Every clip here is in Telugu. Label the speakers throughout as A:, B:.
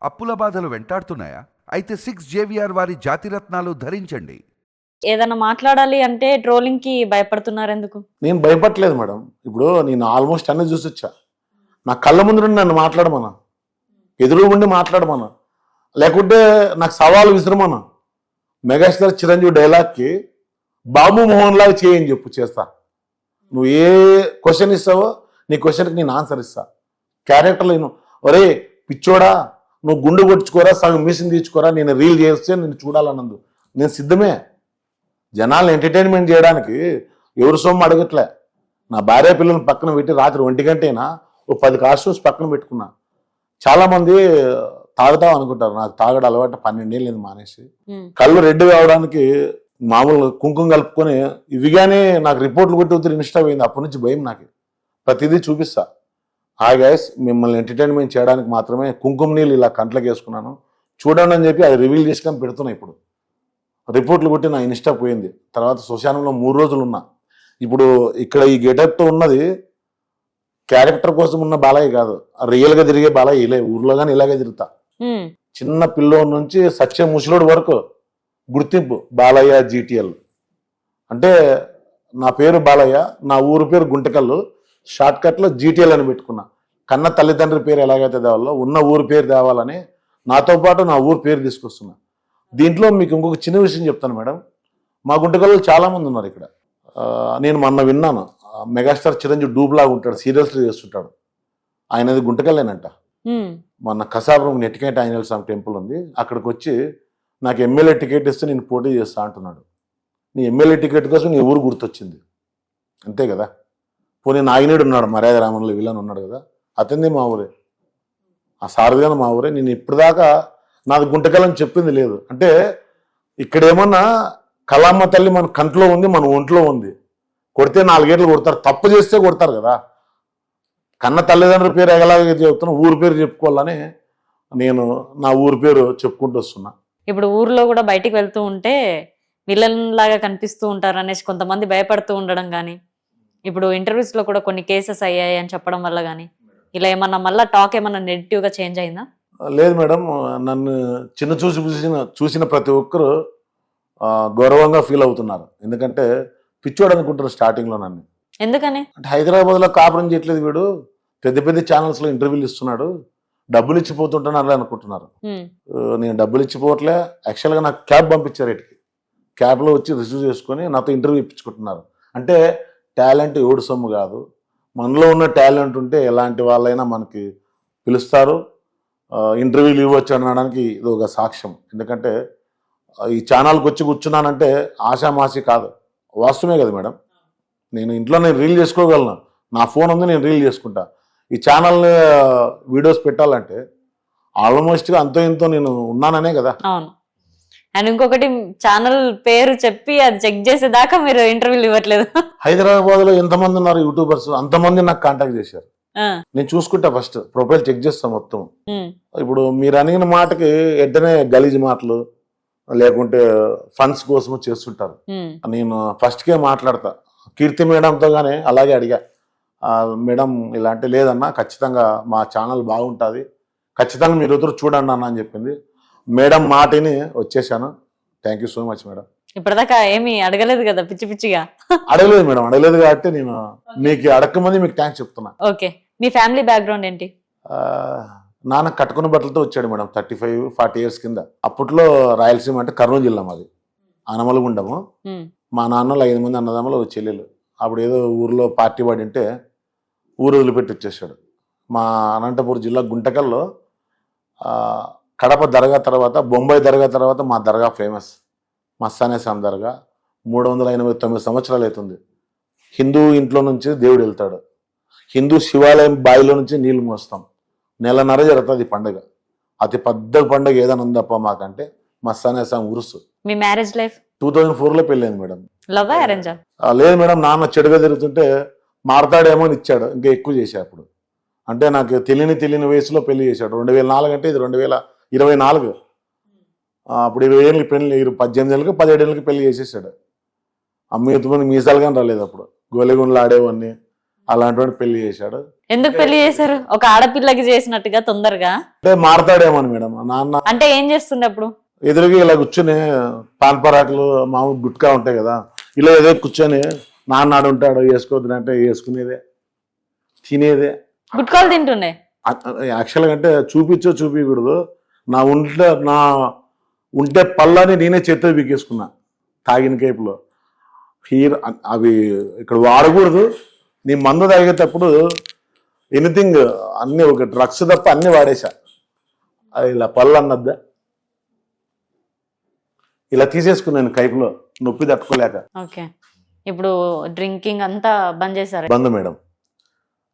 A: అప్పుల బాధలు వెంటాడుతున్నాయా? అయితే 6 JVR వారి జాతిరత్నాలు ధరించండి.
B: ఏదైనా మాట్లాడాలి అంటే ట్రోలింగ్‌కి భయపడుతున్నారు ఎందుకు?
C: నేను భయపడలేదు మేడం. ఇప్పుడు నేను ఆల్మోస్ట్ అన్నీ చూసొచ్చా. నా కళ్ళ ముందు నుండి నన్ను మాట్లాడమన్నా, ఎదురు ఉండి మాట్లాడమన్నా, లేకుంటే నాకు సవాలు విసిరమన్నా. మెగాస్టార్ చిరంజీవి డైలాగ్కి బాబు మోహన్ లాగా చేయని చెప్పు, చేస్తా. నువ్వు ఏ క్వశ్చన్ ఇస్తావో నీ క్వశ్చన్కి నేను ఆన్సర్ ఇస్తా. క్యారెక్టర్ నేను ఒరే పిచ్చోడా నువ్వు గుండు కొట్టుకోరా, సగం మిషన్ తీర్చుకోరా, నేను రీల్ చేస్తే నేను చూడాలన్నందు నేను సిద్ధమే. జనాలను ఎంటర్టైన్మెంట్ చేయడానికి ఎవరు సొమ్ము అడగట్లే. నా భార్య పిల్లలను పక్కన పెట్టి రాత్రి 1 గంటైనా ఓ 10 కాస్ట్యూమ్స్ పక్కన పెట్టుకున్నా. చాలామంది తాగుతావు అనుకుంటారు, నాకు తాగడం అలవాటు 12 ఏళ్ళు మానేసి. కళ్ళు రెడ్ కావడానికి మామూలు కుంకుమ కలుపుకొని ఇవిగానే నాకు రిపోర్ట్లు కొట్టి ఇన్స్టా పోయింది. అప్పటి నుంచి భయం నాకు. ప్రతిదీ చూపిస్తా. హాయ్ గైస్, మిమ్మల్ని ఎంటర్టైన్మెంట్ చేయడానికి మాత్రమే కుంకుమ నీళ్ళు ఇలా కంట్లోకి వేసుకున్నాను చూడండి అని చెప్పి అది రివీల్ చేసుకొని పెడుతున్నా. ఇప్పుడు రిపోర్ట్లు కొట్టి నా ఇన్స్టా పోయింది. తర్వాత శ్మశానంలో 3 రోజులు ఉన్నా. ఇప్పుడు ఇక్కడ ఈ గెటప్తో ఉన్నది క్యారెక్టర్ కోసం ఉన్న బాలయ్య కాదు, రియల్గా తిరిగే బాలయ్య. ఇలా ఊర్లో కానీ ఇలాగే తిరుగుతా. చిన్న పిల్లోడి నుంచి సత్య ముసలోడి వరకు గుర్తింపు బాలయ్య GTL. అంటే నా పేరు బాలయ్య, నా ఊరు పేరు గుంటకల్లు, షార్ట్ కట్లో GTL అని పెట్టుకున్నా. కన్న తల్లిదండ్రి పేరు ఎలాగైతే తేవాలో ఉన్న ఊరు పేరు తేవాలని నాతో పాటు నా ఊరు పేరు తీసుకొస్తున్నా. దీంట్లో మీకు ఇంకొక చిన్న విషయం చెప్తాను మేడం. మా గుంటకల్లో చాలా మంది ఉన్నారు ఇక్కడ. నేను మొన్న విన్నాను, మెగాస్టార్ చిరంజీవి డూబ్లాగా ఉంటాడు, సీరియల్స్లో చేస్తుంటాడు. ఆయనది గుంటకల్లేనంట. మొన్న కసాపురం నెట్టికేట ఆంజనేయ స్వామి టెంపుల్ ఉంది, అక్కడికి వచ్చి నాకు ఎమ్మెల్యే టికెట్ ఇస్తే నేను పోటీ చేస్తా అంటున్నాడు. నీ ఎమ్మెల్యే టికెట్ కోసం నీ ఊరు గుర్తొచ్చింది అంతే కదా. పోనీ నాగినేడు ఉన్నాడు, మర్యాద రామంలో విలన్ ఉన్నాడు కదా, అతనిది మా ఊరే. ఆ సారథిగాను మా ఊరే. నేను ఇప్పటిదాకా నాది గుంటకల్లని చెప్పింది లేదు. అంటే ఇక్కడ ఏమన్నా కళామ్మ తల్లి మన కంట్లో ఉంది, మన ఒంట్లో ఉంది. కొడితే 4 ఏళ్ళు కొడతారు, తప్పు చేస్తే కొడతారు కదా. కన్న తల్లిదండ్రుల పేరు ఎలాగ చెప్తున్నా, ఊరు పేరు చెప్పుకోవాలని నేను నా ఊరు పేరు చెప్పుకుంటూ వస్తున్నా.
B: ఇప్పుడు ఊర్లో కూడా బయటికి వెళ్తూ ఉంటే విలన్ లాగా కనిపిస్తూ ఉంటారు అనేసి కొంతమంది భయపడుతూ ఉండడం కానీ, ఇప్పుడు ఇంటర్వ్యూస్ లో కూడా కొన్ని కేసెస్ అయ్యాయి అని చెప్పడం వల్ల కానీ ఇలా ఏమన్నా మళ్ళీ టాక్ ఏమన్నా నెగిటివ్ గా చేంజ్ అయిందా?
C: లేదు మేడం, నన్ను చిన్న చూసిన ప్రతి ఒక్కరు గౌరవంగా ఫీల్ అవుతున్నారు. ఎందుకంటే పిచ్చోడు అనుకుంటారు స్టార్టింగ్ లో నన్ను.
B: ఎందుకని?
C: అంటే హైదరాబాద్ లో కాపురం చేయట్లేదు వీడు, పెద్ద పెద్ద ఛానల్స్ లో ఇంటర్వ్యూలు ఇస్తున్నాడు, డబ్బులు ఇచ్చిపోతుంటున్నారు అనుకుంటున్నారు. నేను డబ్బులు ఇచ్చిపోవట్లే. యాక్చువల్గా నాకు క్యాబ్ పంపించారు, ఇటుకి క్యాబ్లో వచ్చి రిసీవ్ చేసుకొని నాతో ఇంటర్వ్యూ ఇప్పించుకుంటున్నారు. అంటే టాలెంట్ ఎవడు సొమ్ము కాదు, మనలో ఉన్న టాలెంట్ ఉంటే ఎలాంటి వాళ్ళైనా మనకి పిలుస్తారు, ఇంటర్వ్యూలు ఇవ్వచ్చు అనడానికి ఇది ఒక సాక్ష్యం. ఎందుకంటే ఈ ఛానల్కి వచ్చి కూర్చున్నానంటే ఆషామాషి కాదు, వాస్తవమే కదా మేడం. నేను రీల్ చేసుకోగలను, నా ఫోన్ ఉంది, నేను రీల్ చేసుకుంటా. ఈ ఛానల్ని వీడియోస్ పెట్టాలంటే ఆల్మోస్ట్గా అంతో ఇంతో నేను ఉన్నాననే కదా.
B: అవును. అండ్ ఇంకొకటి, ఛానల్ పేరు చెప్పి అది చెక్ చేసేదాకా మీరు ఇంటర్వ్యూలు ఇవ్వట్లేదు.
C: హైదరాబాద్ లో ఎంతమంది ఉన్నారు యూట్యూబర్స్, అంతమంది నాకు కాంటాక్ట్ చేశారు. నేను చూసుకుంటా, ఫస్ట్ ప్రొఫైల్ చెక్ చేస్తా మొత్తం. ఇప్పుడు మీరు అడిగిన మాటకి వెంటనే గలీజ్ మాటలు లేకుంటే ఫండ్స్ కోసం చేస్తుంటారు. నేను ఫస్ట్కే మాట్లాడతా. కీర్తి మేడంతో కానీ అలాగే అడిగా, మేడం ఇలాంటి లేదన్నా, ఖచ్చితంగా మా ఛానల్ బాగుంటుంది, ఖచ్చితంగా మీరు ఎదురు చూడండి అన్న అని చెప్పింది. మేడం మాటని వచ్చేసాను. Thank you so much madam.
B: ఇప్పటిదాకా ఏమి అడగలేదు కదా పిచ్చి పిచ్చిగా?
C: అడగలేదు మేడం, అడగలేదు కాబట్టి నేను మీకు అడగకముందే మీకు థ్యాంక్స్ చెప్తున్నా.
B: ఓకే, మీ ఫ్యామిలీ బ్యాక్గ్రౌండ్ ఏంటి?
C: నాన్న కట్టుకున్న బట్టలతో వచ్చాడు మేడం 35-40 ఇయర్స్ కింద. అప్పట్లో రాయలసీమ అంటే కర్నూలు జిల్లా మాది, ఆనమలగుండము. మా నాన్నలో 5 మంది అన్నదమ్ములు, చెల్లెలు. అప్పుడు ఏదో ఊర్లో పార్టీ పడింటే ఊరు వదిలిపెట్టి వచ్చేసాడు. మా అనంతపురం జిల్లా గుంటకల్లో కడప దర్గా తర్వాత, బొంబాయి దర్గా తర్వాత మా దర్గా ఫేమస్, మస్తానే స్వామి దర్గా. 389 సంవత్సరాలు అవుతుంది. హిందూ ఇంట్లో నుంచి దేవుడు వెళ్తాడు, హిందూ శివాలయం బావిలో నుంచి నీళ్లు మోస్తాం. 1 నెలన్నర జరుగుతుంది పండుగ. అతి పెద్ద పండుగ ఏదైనా ఉందప్ప మాకంటే మస్తానే స్వామి ఉరుసు.
B: మీ మ్యారేజ్ లైఫ్
C: 2004లో పెళ్ళైంది మేడం.
B: లవ్ అరేంజా? లేదు
C: మేడం, నాన్న చెడుగా తిరుగుతుంటే మారతాడేమో అని ఇచ్చాడు, ఇంకా ఎక్కువ చేశాడు. అప్పుడు అంటే నాకు తెలియని వయసులో పెళ్లి చేశాడు. 2004 అంటే ఇది 2024. అప్పుడు 20 ఏళ్ళకి పెళ్లి, 18 ఏళ్ళకి 17 ఏళ్ళకి పెళ్లి చేసేసాడు. అమ్మ ఎత్తుకొని మీసాలు కానీ రాలేదు. అప్పుడు గోలెగుండలు ఆడేవాడిని, అలాంటి వాడిని పెళ్లి చేశాడు.
B: ఎందుకు పెళ్లి చేశారు? ఒక ఆడపిల్లకి చేసినట్టుగా తొందరగా
C: అంటే మారతాడేమో మేడం. నాన్న
B: అంటే ఏం చేస్తుండే అప్పుడు?
C: ఎదురుగా ఇలా కూర్చొని పాన్ పరాకులు మామూలు గుట్కా ఉంటాయి కదా, ఇలా ఏదో కూర్చొని నాన్న ఆడు ఉంటాడు, వేసుకోవద్దంటే వేసుకునేదే, తినేదే.
B: గుట్కాలు తింటుండే?
C: యాక్చువల్గా అంటే చూపించకూడదు. నా ఉంటే పళ్ళని నేనే చేతితో పీకేసుకున్నా తాగిన కేపులో. అవి ఇక్కడ వాడకూడదు. నీ మందు తాగేటప్పుడు ఎనీథింగ్ అన్ని ఒక డ్రగ్స్ తప్ప అన్ని వాడేసా. అది ఇలా పళ్ళు అన్నద్దా ఇలా తీసేసుకున్నాను కైపులో, నొప్పి తట్టుకోలేక.
B: ఓకే, ఇప్పుడు డ్రింకింగ్ అంతా బంద్ చేశారు?
C: బంద్ మేడం.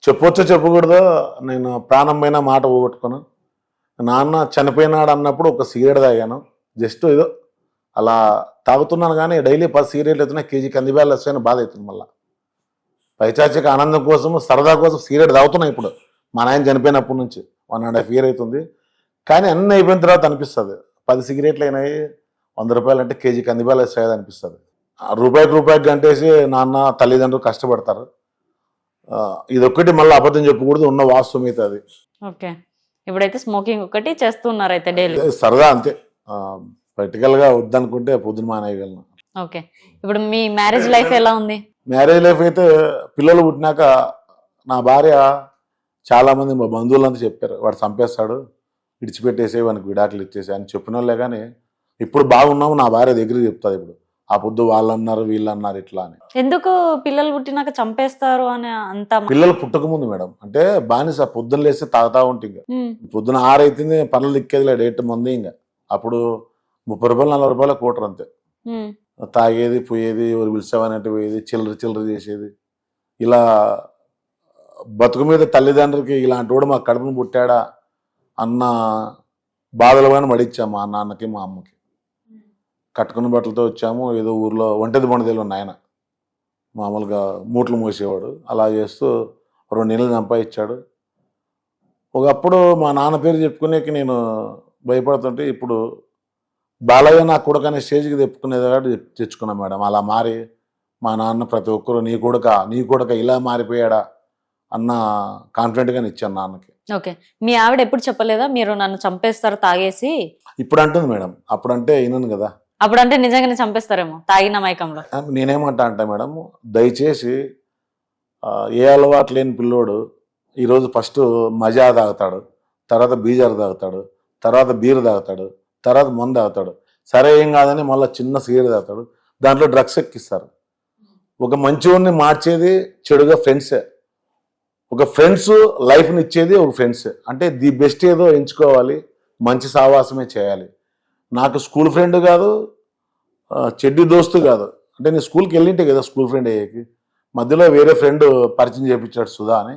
C: చెప్పొచ్చో చెప్పకూడదో నేను ప్రాణమైన మాట పోగొట్టుకున్నాను. నాన్న చనిపోయినాడు అన్నప్పుడు ఒక సిగరెట్ తాగాను, జస్ట్ ఏదో అలా తాగుతున్నాను. కానీ డైలీ 10 సిగరెట్లు అవుతున్నాయి, కేజీ కందిబ్యాలు వస్తాయని బాధ అవుతుంది. మళ్ళీ పైచాచిక ఆనందం కోసం సరదా కోసం సిగరెట్ తాగుతున్నాయి. ఇప్పుడు మా నాయన చనిపోయినప్పటి నుంచి 1.5 years అవుతుంది. కానీ అన్నీ అయిపోయిన తర్వాత అనిపిస్తుంది 10 సిగరెట్లు అయినాయి, 100 రూపాయలు అంటే కేజీ కందిబ్యాలు వస్తాయి అనిపిస్తుంది. రూపాయికి గంటేసి నాన్న తల్లిదండ్రులు కష్టపడతారు. ఇదొక్కటి మళ్ళీ అబద్ధం చెప్పకూడదు, ఉన్న వాస్తవం అయితే అది.
B: ఓకే, ఇప్పుడైతే స్మోకింగ్ ఒకటి చేస్తున్నారు అయితే డైలీ?
C: సరదా అంతే, ప్రాక్టికల్ గా వద్దనుకుంటే పొద్దున మానేయగలను.
B: ఓకే, ఇప్పుడు మీ మ్యారేజ్ లైఫ్ ఎలా ఉంది?
C: మ్యారేజ్ లైఫ్ అయితే పిల్లలు పుట్టినాక నా భార్య చాలా మంది మా బంధువులంతా చెప్పారు, వాడు చంపేస్తాడు, విడిచిపెట్టేసే వానికి విడాకులు ఇచ్చేసి అని చెప్పిన వాళ్ళే. కానీ ఇప్పుడు బాగున్నాము నా భార్య దగ్గర చెప్తుంది. ఇప్పుడు ఆ పొద్దు వాళ్ళు అన్నారు వీళ్ళు అన్నారు ఇట్లా అని.
B: ఎందుకు పిల్లలు పుట్టినాక చంపేస్తారు అని అంత?
C: పిల్లలు పుట్టక ముందు మేడం, అంటే బానిస పొద్దున్న లేస్తే తాగుతా ఉంటే ఇంకా పొద్దున 6 అవుతుంది, పనులు దిక్కేది డేట్ మంది ఇంకా. అప్పుడు 30 రూపాయలు 40 రూపాయల కోటర్ అంతే. తాగేది పోయేది, ఎవరు పిలిచావనంటే పోయేది, చిల్లర చేసేది. ఇలా బతుకు మీద తల్లిదండ్రులకి ఇలాంటి వాడు మా కడుపును పుట్టాడా అన్న బాధలు కానీ మడిచ్చాము మా నాన్నకి మా అమ్మకి. కట్టుకున్న బట్టలతో వచ్చాము, ఏదో ఊర్లో ఒంటది బొండదేలు నాయన మామూలుగా మూట్లు మోసేవాడు. అలా చేస్తూ 2 నెలలు సంపాదించాడు. ఒకప్పుడు మా నాన్న పేరు చెప్పుకునేకి నేను భయపడుతుంటే ఇప్పుడు బాలయ్య నా కొడుకు అనే స్టేజ్కి తెప్పుకునేది తెచ్చుకున్నా మేడం. అలా మారి మా నాన్న ప్రతి ఒక్కరు నీ కొడుక ఇలా మారిపోయాడా అన్న కాన్ఫిడెంట్గానే ఇచ్చాను నాన్నకి.
B: ఓకే, మీ ఆవిడ ఎప్పుడు చెప్పలేదా మీరు నన్ను చంపేస్తారు తాగేసి?
C: ఇప్పుడు అంటుంది మేడం, అప్పుడంటే వినను కదా.
B: అప్పుడంటే నిజంగానే చంపేస్తారేమో తాగిన మైకంలో.
C: నేనేమంటా అంటే మేడం, దయచేసి ఏ అలవాటు లేని పిల్లోడు ఈరోజు ఫస్ట్ మజా తాగుతాడు, తర్వాత బీజర్ తాగుతాడు, తర్వాత బీర్ తాగుతాడు, తర్వాత మందు తాగుతాడు. సరే ఏం కాదని మళ్ళీ చిన్న సిగరెట్ తాగుతాడు, దాంట్లో డ్రగ్స్ ఎక్కిస్తారు. ఒక మంచివాడిని మార్చేది చెడుగా ఫ్రెండ్సే. ఒక ఫ్రెండ్స్ లైఫ్ని ఇచ్చేది ఒక ఫ్రెండ్స్. అంటే ది బెస్ట్ ఏదో ఎంచుకోవాలి, మంచి సావాసమే చేయాలి. నాకు స్కూల్ ఫ్రెండ్ కాదు, చెడ్డి దోస్తు కాదు. అంటే నేను స్కూల్కి వెళ్ళింటే కదా స్కూల్ ఫ్రెండ్ అయ్యేకి, మధ్యలో వేరే ఫ్రెండ్ పరిచయం చేయించాడు సుధా అని.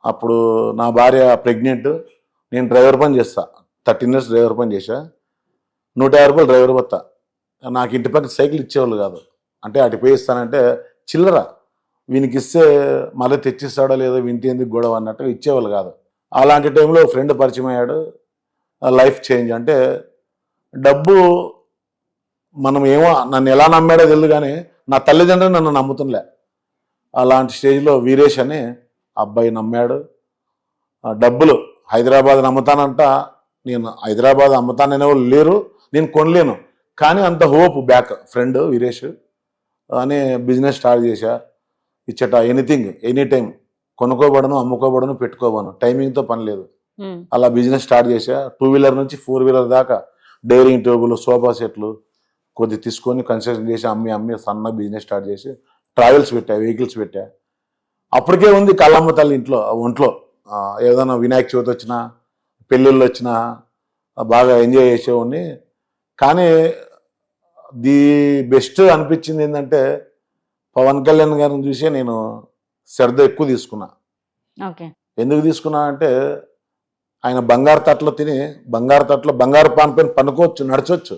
C: అప్పుడు నా భార్య ప్రెగ్నెంట్, నేను డ్రైవర్ పని చేస్తా, 13 years డ్రైవర్ పని చేశా. 150 రూపాయలు డ్రైవర్ బత్తా. నాకు ఇంటి పక్కన సైకిల్ ఇచ్చేవాళ్ళు కాదు. అంటే అటు పోయి ఇస్తానంటే చిల్లర వీనికి ఇస్తే మళ్ళీ తెచ్చిస్తాడో లేదో వింటి ఎందుకు గొడవ అన్నట్టు ఇచ్చేవాళ్ళు కాదు. అలాంటి టైంలో ఫ్రెండ్ పరిచయం అయ్యాడు, లైఫ్ చేంజ్. అంటే డబ్బు మనం ఏమో నన్ను ఎలా నమ్మాడో తెలియదు కానీ నా తల్లిదండ్రులు నన్ను నమ్ముతుండలే. అలాంటి స్టేజ్లో వీరేష్ అని అబ్బాయి నమ్మాడు. డబ్బులు హైదరాబాద్ నమ్ముతానంట, నేను హైదరాబాద్ అమ్ముతాననే వాళ్ళు లేరు, నేను కొనలేను. కానీ అంత హోప్ బ్యాక్ ఫ్రెండ్ వీరేష్ అని బిజినెస్ స్టార్ట్ చేశా. ఇచ్చట ఎనీథింగ్ ఎనీ టైం కొనుక్కోబడను, అమ్ముకోబడను, పెట్టుకోబడను, టైమింగ్తో పని లేదు. అలా బిజినెస్ స్టార్ట్ చేశా. 2 wheeler నుంచి 4 wheeler దాకా డైనింగ్ టేబుల్, సోఫా సెట్లు కొద్ది తీసుకొని కన్స్ట్రక్షన్ చేసి అమ్మి సన్న బిజినెస్ స్టార్ట్ చేసి ట్రావెల్స్ పెట్టా, వెహికల్స్ పెట్టా. అప్పటికే ఉంది కళ్ళమ్మ తల్లి ఇంట్లో ఒంట్లో. ఏదైనా వినాయక చవితి వచ్చినా, పెళ్ళిళ్ళు వచ్చినా బాగా ఎంజాయ్ చేసేవాడిని. కానీ ది బెస్ట్ అనిపించింది ఏంటంటే పవన్ కళ్యాణ్ గారిని చూసే నేను శ్రద్ధ ఎక్కువ తీసుకున్నా. ఎందుకు తీసుకున్నా అంటే ఆయన బంగారు తట్లో తిని బంగారు పాన్ పైన పనుకోవచ్చు, నడచవచ్చు.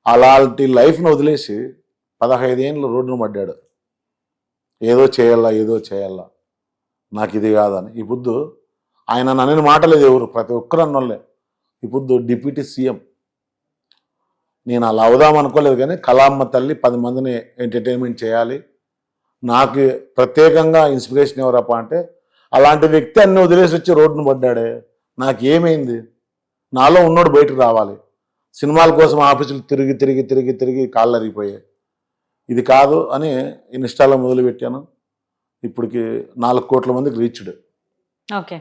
C: అలాంటి లైఫ్ను వదిలేసి 15 ఏళ్ళు రోడ్డును పడ్డాడు. ఏదో చేయాలా నాకు ఇది కాదని. ఈ పొద్దు ఆయన నన్ను మాటలేదు ఎవరు, ప్రతి ఒక్కరు అన్నోళ్ళే. ఈ పొద్దు డిప్యూటీ సీఎం. నేను అలా అవుదాం అనుకోలేదు కానీ కళామ్మ తల్లి 10 మందిని ఎంటర్టైన్మెంట్ చేయాలి, నాకు ప్రత్యేకంగా ఇన్స్పిరేషన్ ఎవరప్ప అంటే అలాంటి వ్యక్తి అన్ని వదిలేసి వచ్చి రోడ్డును పడ్డాడే, నాకు ఏమైంది? నాలో ఉన్నోడు బయటకు రావాలి. సినిమాల కోసం ఆఫీసులు తిరిగి తిరిగి తిరిగి తిరిగి కాళ్ళు అరిగిపోయాయి. ఇది కాదు అని ఇన్స్టాలో మొదలుపెట్టాను. ఇప్పటికి 4 కోట్ల మందికి రీచ్డ్.
B: ఓకే.